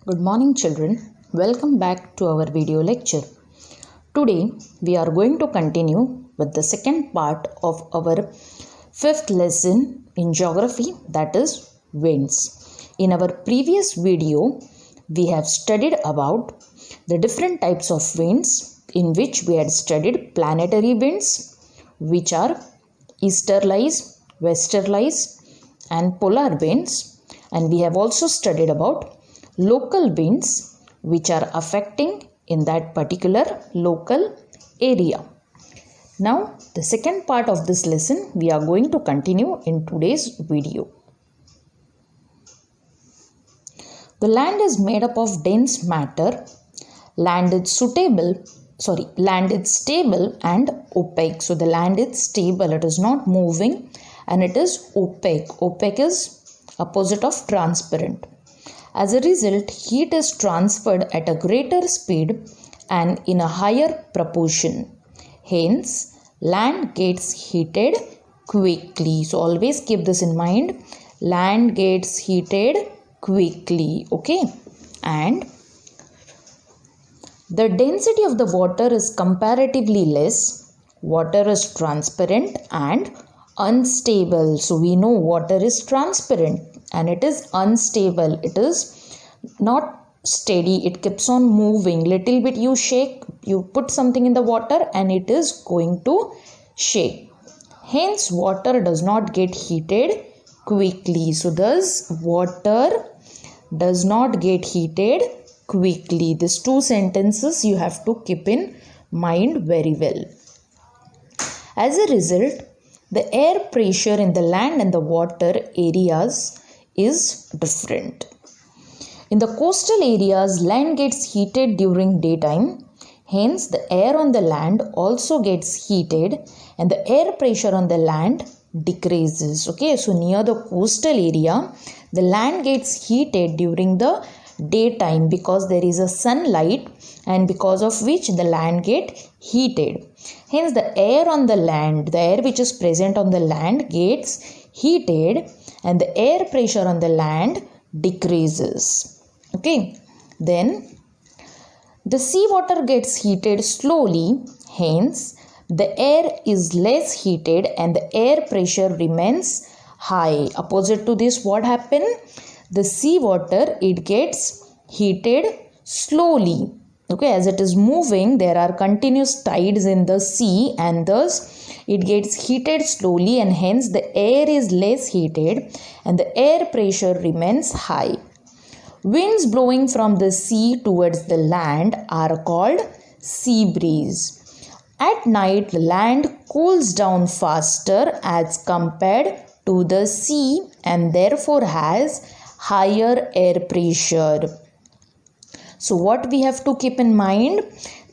Good morning children, welcome back to our video lecture. Today we are going to continue with the second part of our fifth lesson in geography, that is winds. In our previous video we have studied about the different types of winds, in which we had studied planetary winds, which are easterlies, westerlies and polar winds, and we have also studied about local winds which are affecting in that particular local area. Now the second part of this lesson we are going to continue in today's video. The land is made up of dense matter. Land is stable and opaque. So the land is stable, it is not moving, and it is opaque. Opaque is opposite of transparent. As a result, heat is transferred at a greater speed and in a higher proportion. Hence, land gets heated quickly. So, always keep this in mind. Land gets heated quickly. Okay. And the density of the water is comparatively less. Water is transparent and unstable. So, we know water is transparent and it is unstable. It is not steady. It keeps on moving. Little bit you shake, you put something in the water and it is going to shake. Hence, water does not get heated quickly. So, thus water does not get heated quickly. These two sentences you have to keep in mind very well. As a result, the air pressure in the land and the water areas is different. In the coastal areas, land gets heated during daytime. Hence, the air on the land also gets heated and the air pressure on the land decreases. Okay, so near the coastal area, the land gets heated during the daytime because there is a sunlight, and because of which the land gets heated. Hence, the air on the land, the air which is present on the land gets heated and the air pressure on the land decreases. Okay, then the seawater gets heated slowly. Hence, the air is less heated and the air pressure remains high. Opposite to this, what happened? The seawater, it gets heated slowly. Okay, as it is moving, there are continuous tides in the sea and thus it gets heated slowly, and hence the air is less heated and the air pressure remains high. Winds blowing from the sea towards the land are called sea breeze. At night, land cools down faster as compared to the sea and therefore has higher air pressure. So what we have to keep in mind,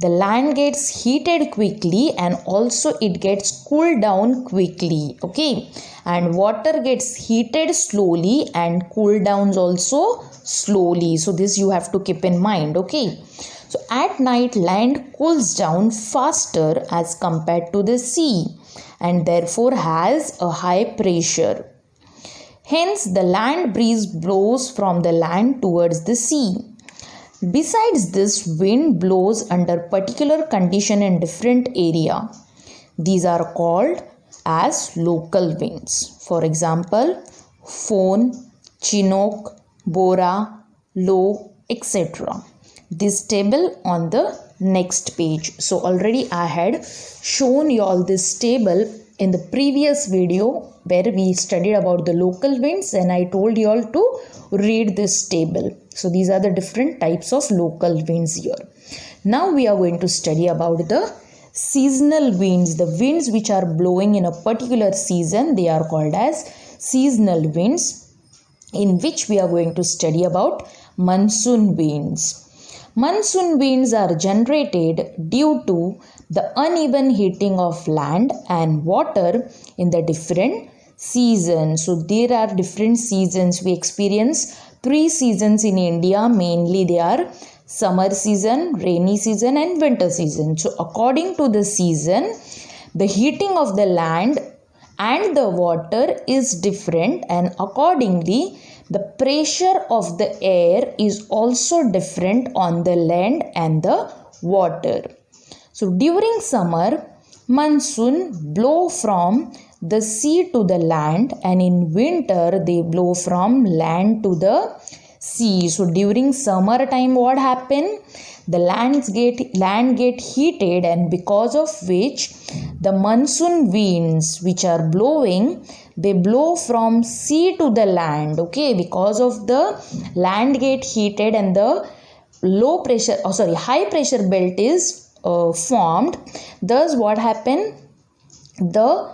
the land gets heated quickly and also it gets cooled down quickly. Okay, and water gets heated slowly and cooled down also slowly. So this you have to keep in mind. Okay, so at night land cools down faster as compared to the sea and therefore has a high pressure. Hence, the land breeze blows from the land towards the sea. Besides this, wind blows under particular condition in different area. These are called as local winds. For example, Fohn, Chinook, Bora, Low, etc. This table on the next page. So already I had shown you all this table in the previous video where we studied about the local winds, and I told you all to read this table. So these are the different types of local winds here. Now we are going to study about the seasonal winds. The winds which are blowing in a particular season, they are called as seasonal winds, in which we are going to study about monsoon winds. Monsoon winds are generated due to the uneven heating of land and water in the different seasons. So there are different seasons. We experience 3 seasons in India. Mainly they are summer season, rainy season and winter season. So according to the season, the heating of the land and the water is different, and accordingly the pressure of the air is also different on the land and the water. So during summer, monsoon blow from the sea to the land, and in winter they blow from land to the sea. So during summer time, what happen? The land get heated, and because of which the monsoon winds which are blowing, they blow from sea to the land. Okay, because of the land get heated and the high pressure belt is formed. Thus what happen? The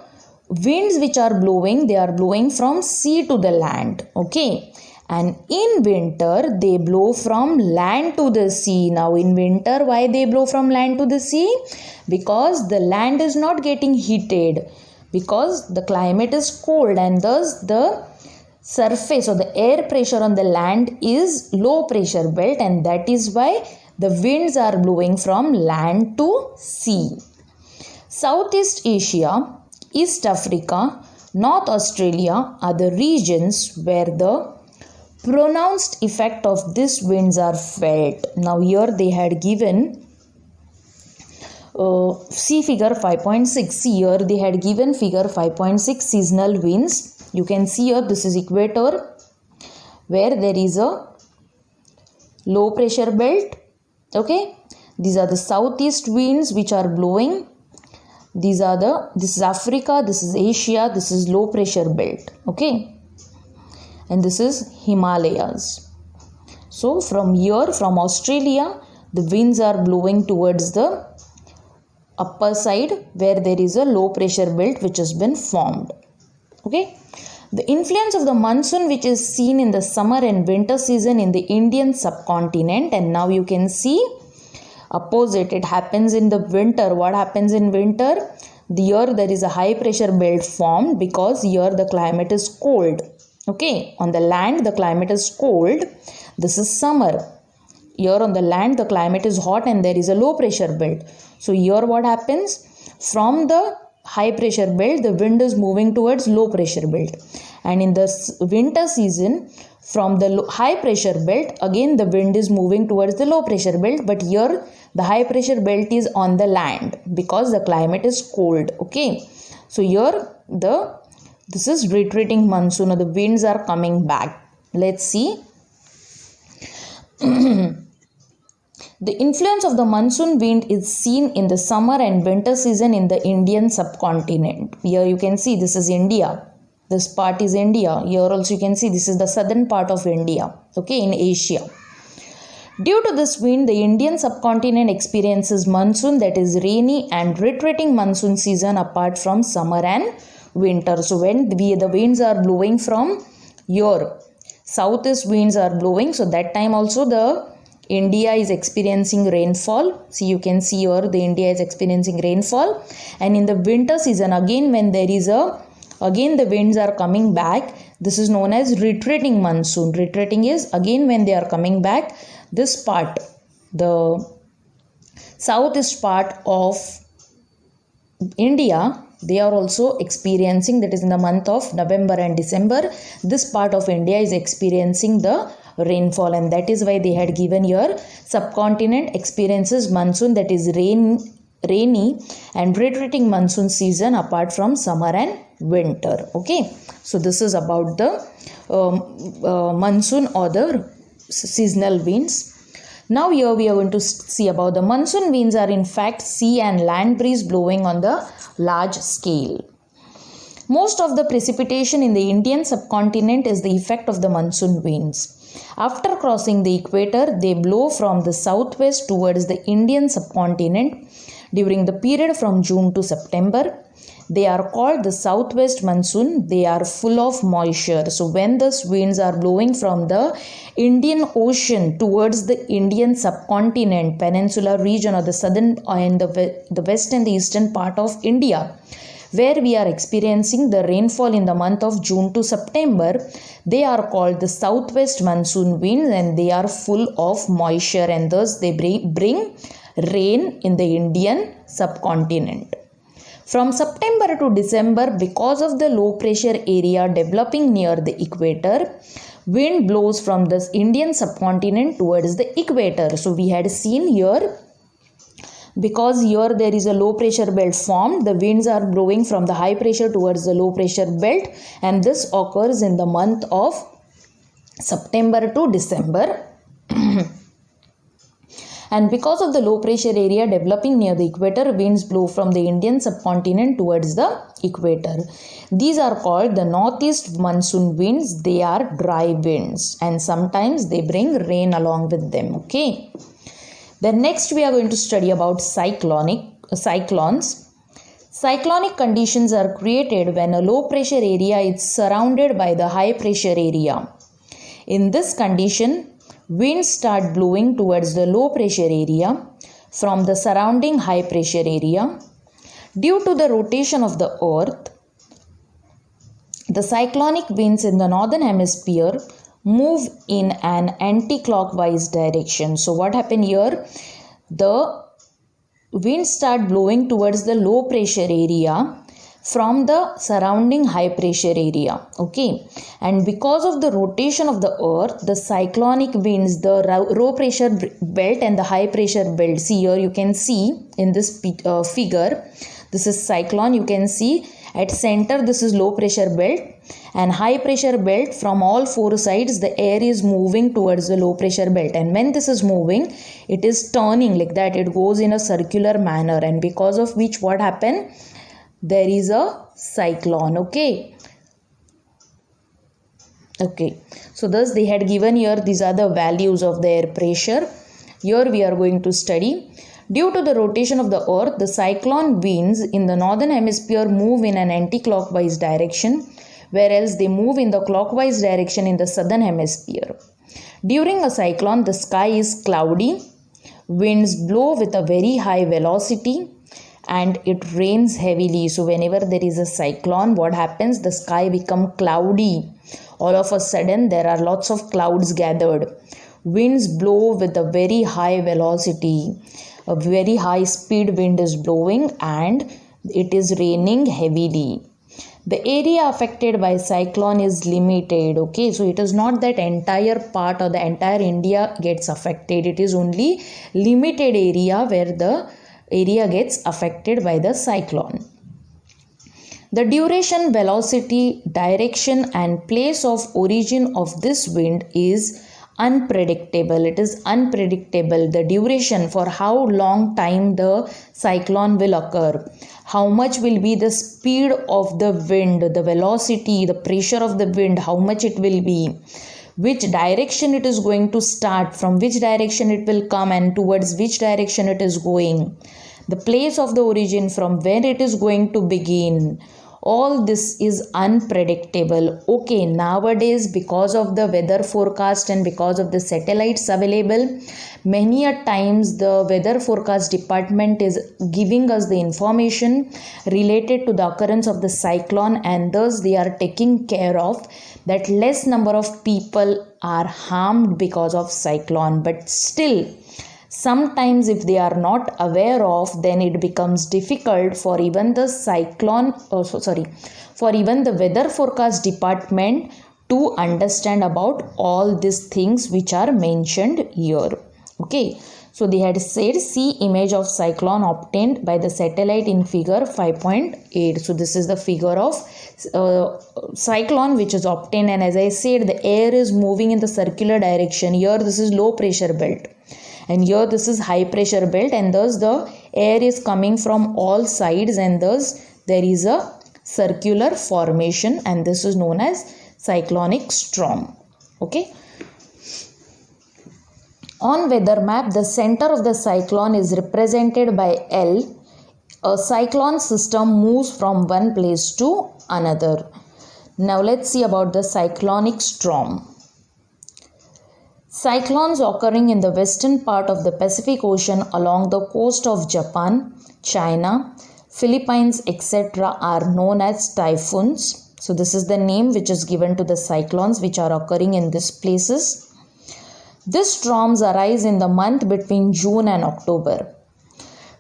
winds which are blowing, they are blowing from sea to the land. Okay, and in winter they blow from land to the sea. Now in winter, why they blow from land to the sea? Because the land is not getting heated, because the climate is cold, and thus the surface or the air pressure on the land is low pressure belt, and that is why the winds are blowing from land to sea. Southeast Asia, East Africa, North Australia are the regions where the pronounced effect of these winds are felt. Now here they had given see figure 5.6. Here they had given figure 5.6 seasonal winds. You can see here this is equator where there is a low pressure belt. Okay, these are the southeast winds which are blowing. This is Africa, this is Asia, this is low pressure belt. Okay, and this is Himalayas. So from here, from Australia, the winds are blowing towards the upper side where there is a low pressure belt which has been formed. Okay, the influence of the monsoon which is seen in the summer and winter season in the Indian subcontinent, and now you can see opposite, it happens in the winter. What happens in winter? Here there is a high pressure belt formed because here the climate is cold. Okay, on the land the climate is cold. This is summer. Here on the land the climate is hot and there is a low pressure belt. So here what happens? From the high pressure belt the wind is moving towards low pressure belt, and in the winter season from the high pressure belt again the wind is moving towards the low pressure belt, but here the high pressure belt is on the land because the climate is cold. Okay, so here this is retreating monsoon, or the winds are coming back. Let's see. The influence of the monsoon wind is seen in the summer and winter season in the Indian subcontinent. Here you can see this is India. This part is India. Here also you can see this is the southern part of India. Okay, in Asia. Due to this wind, the Indian subcontinent experiences monsoon, that is rainy and retreating monsoon season apart from summer and winter. So when the winds are blowing from here, southeast winds are blowing, so that time also the India is experiencing rainfall. See, you can see here the India is experiencing rainfall, and in the winter season again when there is again the winds are coming back, this is known as retreating monsoon. Retreating is again when they are coming back. This part, the southeast part of India, they are also experiencing, that is in the month of November and December, this part of India is experiencing the rainfall, and that is why they had given here subcontinent experiences monsoon, that is rainy and retreating monsoon season apart from summer and winter. Okay, so this is about the monsoon or the seasonal winds. Now here we are going to see about the monsoon winds are in fact sea and land breeze blowing on the large scale. Most of the precipitation in the Indian subcontinent is the effect of the monsoon winds. After crossing the equator, they blow from the southwest towards the Indian subcontinent during the period from June to September. They are called the southwest monsoon. They are full of moisture. So when the winds are blowing from the Indian Ocean towards the Indian subcontinent, peninsular region, or the southern and the west and the eastern part of India, where we are experiencing the rainfall in the month of June to September, they are called the southwest monsoon winds, and they are full of moisture, and thus they bring rain in the Indian subcontinent. From September to December, because of the low pressure area developing near the equator, wind blows from the Indian subcontinent towards the equator. So we had seen here, because here there is a low pressure belt formed, the winds are blowing from the high pressure towards the low pressure belt, and this occurs in the month of September to December. And because of the low pressure area developing near the equator, winds blow from the Indian subcontinent towards the equator. These are called the northeast monsoon winds. They are dry winds, and sometimes they bring rain along with them. Okay. Then next we are going to study about cyclones. Cyclonic conditions are created when a low pressure area is surrounded by the high pressure area. In this condition, winds start blowing towards the low pressure area from the surrounding high pressure area. Due to the rotation of the earth, the cyclonic winds in the northern hemisphere move in an anti-clockwise direction. So what happened here? The winds start blowing towards the low pressure area from the surrounding high pressure area. Okay, and because of the rotation of the earth, the cyclonic winds, the low pressure belt and the high pressure belt, see here you can see in this figure, this is cyclone. You can see at center this is low pressure belt, and high pressure belt, from all four sides the air is moving towards the low pressure belt, and when this is moving, it is turning like that, it goes in a circular manner, and because of which what happened, there is a cyclone. Okay, so thus they had given here, these are the values of the air pressure. Here we are going to study. Due to the rotation of the earth, the cyclone winds in the northern hemisphere move in an anti-clockwise direction, whereas they move in the clockwise direction in the southern hemisphere. During a cyclone, the sky is cloudy, winds blow with a very high velocity, and it rains heavily. So whenever there is a cyclone, what happens? The sky becomes cloudy. All of a sudden, there are lots of clouds gathered. Winds blow with a very high velocity. A very high speed wind is blowing and it is raining heavily. The area affected by cyclone is limited. Okay, so it is not that entire part or the entire India gets affected. It is only limited area where the area gets affected by the cyclone. The duration, velocity, direction and place of origin of this wind is unpredictable. It is unpredictable. The duration, for how long time the cyclone will occur, how much will be the speed of the wind, the velocity, the pressure of the wind, how much it will be, which direction it is going to start, from which direction it will come and towards which direction it is going, the place of the origin, from where it is going to begin. All this is unpredictable. Okay, nowadays because of the weather forecast and because of the satellites available, many a times the weather forecast department is giving us the information related to the occurrence of the cyclone, and thus they are taking care of that less number of people are harmed because of cyclone. But still, sometimes if they are not aware of, then it becomes difficult for even the for even the weather forecast department to understand about all these things which are mentioned here. Okay, so they had said, see image of cyclone obtained by the satellite in figure 5.8. So this is the figure of cyclone which is obtained, and as I said, the air is moving in the circular direction. Here this is low pressure belt, and here this is high pressure belt, and thus the air is coming from all sides, and thus there is a circular formation, and this is known as cyclonic storm. Okay. On weather map, the center of the cyclone is represented by L. A cyclone system moves from one place to another. Now let's see about the cyclonic storm. Cyclones occurring in the western part of the Pacific Ocean along the coast of Japan, China, Philippines, etc. are known as typhoons. So this is the name which is given to the cyclones which are occurring in these places. These storms arise in the month between June and October.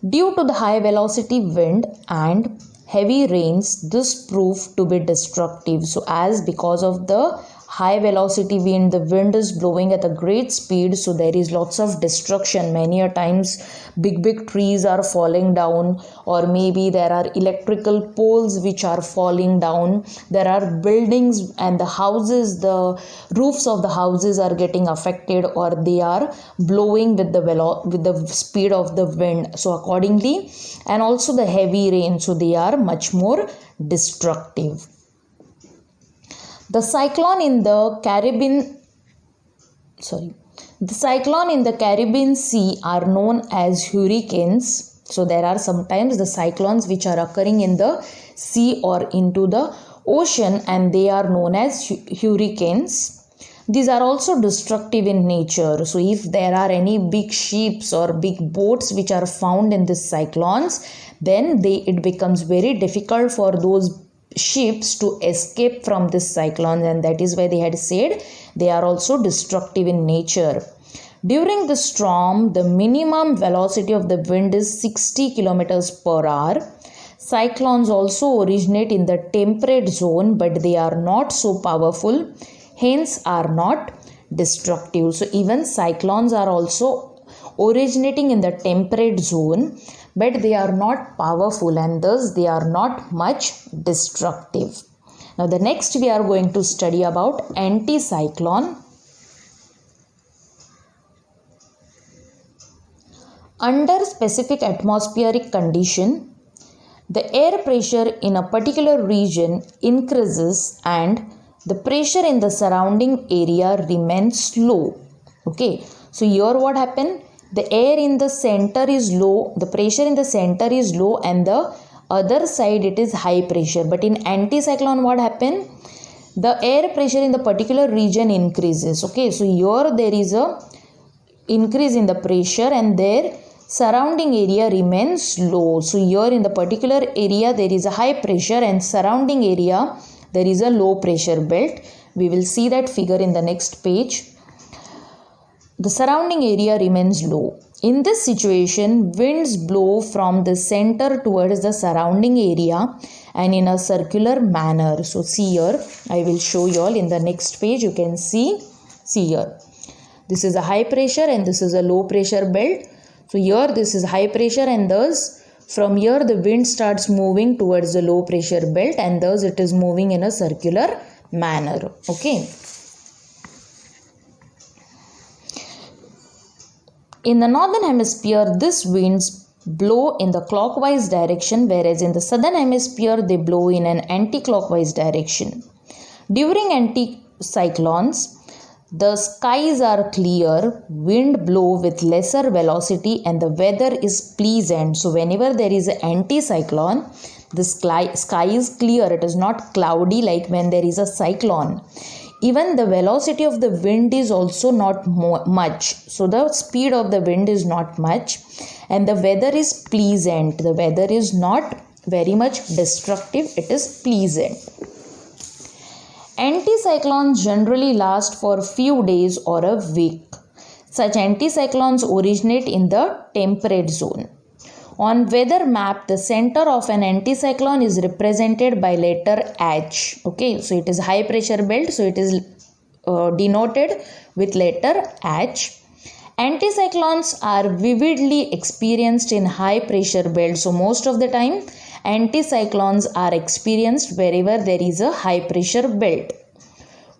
Due to the high velocity wind and heavy rains, this proved to be destructive. So as because of the high velocity wind, the wind is blowing at a great speed, so there is lots of destruction. Many a times big trees are falling down, or maybe there are electrical poles which are falling down. There are buildings and the houses, the roofs of the houses are getting affected, or they are blowing with the speed of the wind. So accordingly, and also the heavy rain, so they are much more destructive. The cyclone in the Caribbean Sea are known as hurricanes. So there are sometimes the cyclones which are occurring in the sea or into the ocean, and they are known as hurricanes. These are also destructive in nature. So if there are any big ships or big boats which are found in these cyclones, then it becomes very difficult for those ships to escape from this cyclone, and that is why they had said they are also destructive in nature. During the storm, the minimum velocity of the wind is 60 kilometers per hour. Cyclones also originate in the temperate zone, but they are not so powerful, hence are not destructive. So even cyclones are also originating in the temperate zone, but they are not powerful, and thus they are not much destructive. Now the next we are going to study about anticyclone. Under specific atmospheric condition, the air pressure in a particular region increases and the pressure in the surrounding area remains low. Okay, so here what happened? The air in the center is low, the pressure in the center is low, and the other side it is high pressure. But in anticyclone what happened? The air pressure in the particular region increases. Okay, so here there is a increase in the pressure and their surrounding area remains low. So here in the particular area there is a high pressure, and surrounding area there is a low pressure belt. We will see that figure in the next page. The surrounding area remains low. In this situation, winds blow from the center towards the surrounding area and in a circular manner. So see here, I will show you all in the next page. You can see here. This is a high pressure and this is a low pressure belt. So here this is high pressure, and thus from here the wind starts moving towards the low pressure belt, and thus it is moving in a circular manner. Okay. In the northern hemisphere, these winds blow in the clockwise direction, whereas in the southern hemisphere, they blow in an anti-clockwise direction. During anticyclones, the skies are clear, wind blow with lesser velocity, and the weather is pleasant. So whenever there is an anticyclone, the sky is clear. It is not cloudy like when there is a cyclone. Even the velocity of the wind is also not much. So the speed of the wind is not much, and the weather is pleasant. The weather is not very much destructive. It is pleasant. Anticyclones generally last for a few days or a week. Such anticyclones originate in the temperate zone. On weather map, the center of an anticyclone is represented by letter H. Okay, so it is high pressure belt, so it is denoted with letter H. Anticyclones are vividly experienced in high pressure belt. So most of the time, anticyclones are experienced wherever there is a high pressure belt.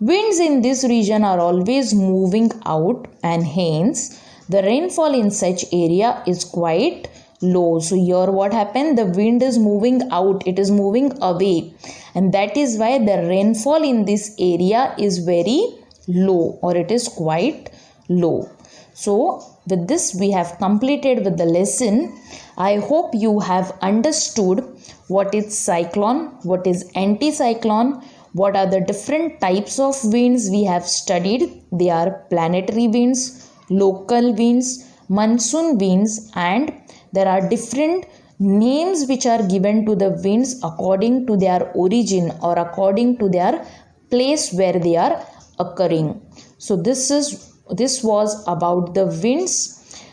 Winds in this region are always moving out, and hence the rainfall in such area is quite low. So here what happened? The wind is moving out, it is moving away, and that is why the rainfall in this area is very low, or it is quite low. So with this we have completed with the lesson. I hope you have understood what is cyclone, what is anticyclone, what are the different types of winds we have studied. They are planetary winds, local winds, monsoon winds, and there are different names which are given to the winds according to their origin or according to their place where they are occurring. So this was about the winds.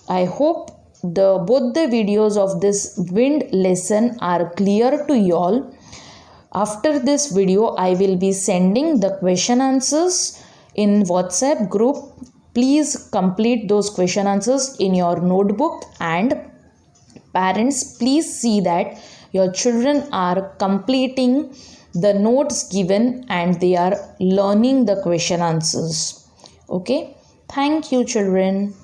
I hope both the videos of this wind lesson are clear to y'all. After this video, I will be sending the question answers in WhatsApp group. Please complete those question answers in your notebook, and parents, please see that your children are completing the notes given and they are learning the question answers. Okay, thank you children.